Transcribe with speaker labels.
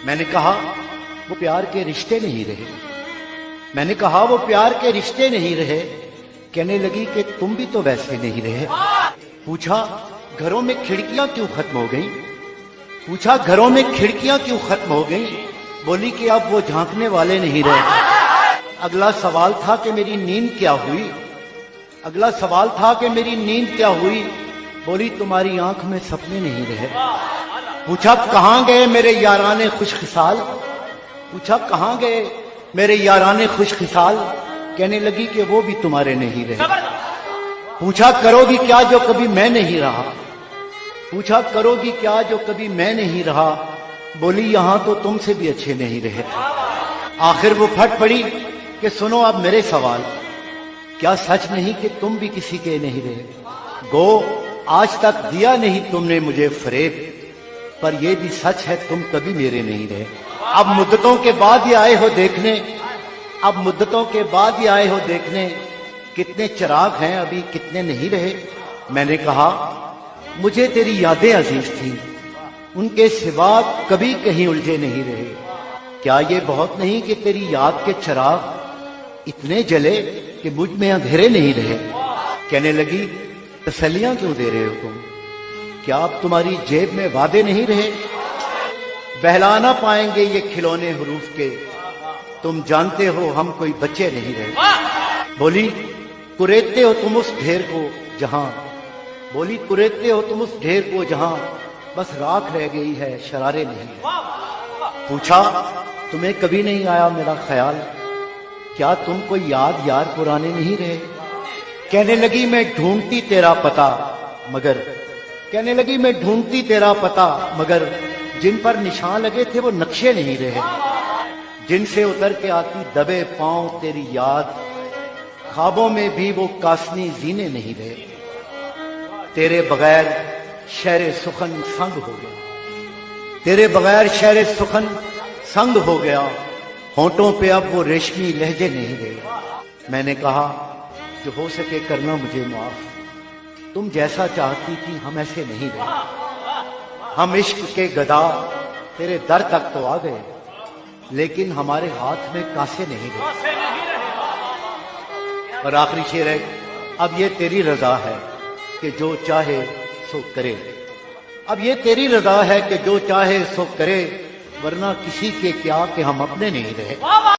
Speaker 1: मैंने कहा वो प्यार के रिश्ते नहीं रहे। मैंने कहा वो प्यार के रिश्ते नहीं रहे। कहने लगी कि तुम भी तो वैसे नहीं रहे। पूछा घरों में खिड़कियां क्यों खत्म हो गई? पूछा घरों में खिड़कियां क्यों खत्म हो गई? बोली कि अब वो झांकने वाले नहीं रहे। अगला सवाल था कि मेरी नींद क्या हुई? अगला सवाल था कि मेरी नींद क्या हुई? बोली तुम्हारी आंख में सपने नहीं रहे। पूछा कहां गए मेरे याराने खुशखिसाल? पूछा कहां गए मेरे याराने खुशखिसाल? कहने लगी कि वो भी तुम्हारे नहीं रहे। पूछा करोगी क्या जो कभी मैं नहीं रहा? पूछा करोगी क्या जो कभी मैं नहीं रहा? बोली यहां तो तुमसे भी अच्छे नहीं रहे। आखिर वो फट पड़ी कि सुनो अब मेरे सवाल, क्या सच नहीं कि तुम भी किसी के नहीं रहे? गो आज तक दिया नहीं तुमने मुझे फरेब, पर यह भी सच है तुम कभी मेरे नहीं रहे। अब मुद्दतों के बाद ये आए हो देखने, अब मुद्दतों के बाद ये आए हो देखने, कितने चिराग हैं अभी कितने नहीं रहे। मैंने कहा मुझे तेरी यादें अजीज थी, उनके सिवा कभी कहीं उलझे नहीं रहे। क्या ये बहुत नहीं कि तेरी याद के चिराग इतने जले कि मुझ में अंधेरे नहीं रहे? कहने लगी तसल्लियां क्यों दे रहे हो तुम? क्या अब तुम्हारी जेब में वादे नहीं रहे? बहला ना पाएंगे ये खिलौने हरूफ के, तुम जानते हो हम कोई बच्चे नहीं रहे। बोली कुरेदते हो तुम उस ढेर को जहां, बोली कुरेदते हो तुम उस ढेर को जहां बस राख रह गई है शरारे नहीं। पूछा तुम्हें कभी नहीं आया मेरा ख्याल? क्या तुम कोई याद यार पुराने नहीं रहे? कहने लगी मैं ढूंढती तेरा पता मगर, कहने लगी मैं ढूंढती तेरा पता मगर जिन पर निशान लगे थे वो नक्शे नहीं रहे। जिनसे उतर के आती दबे पांव तेरी याद, ख्वाबों में भी वो कासनी जीने नहीं रहे। तेरे बगैर शहर सुखन संग हो गया, तेरे बगैर शहर सुखन संग हो गया। होंठों पे अब वो रेशमी लहजे नहीं रहे। मैंने कहा जो हो सके करना मुझे माफ, तुम जैसा चाहती थी हम ऐसे नहीं रहे। हम इश्क के गदा तेरे दर तक तो आ गए, लेकिन हमारे हाथ में कासे नहीं रहे। और आखिरी शेर है, अब ये तेरी रजा है कि जो चाहे सो करे। अब ये तेरी रजा है कि जो चाहे सो करे, वरना किसी के क्या कि हम अपने नहीं रहे।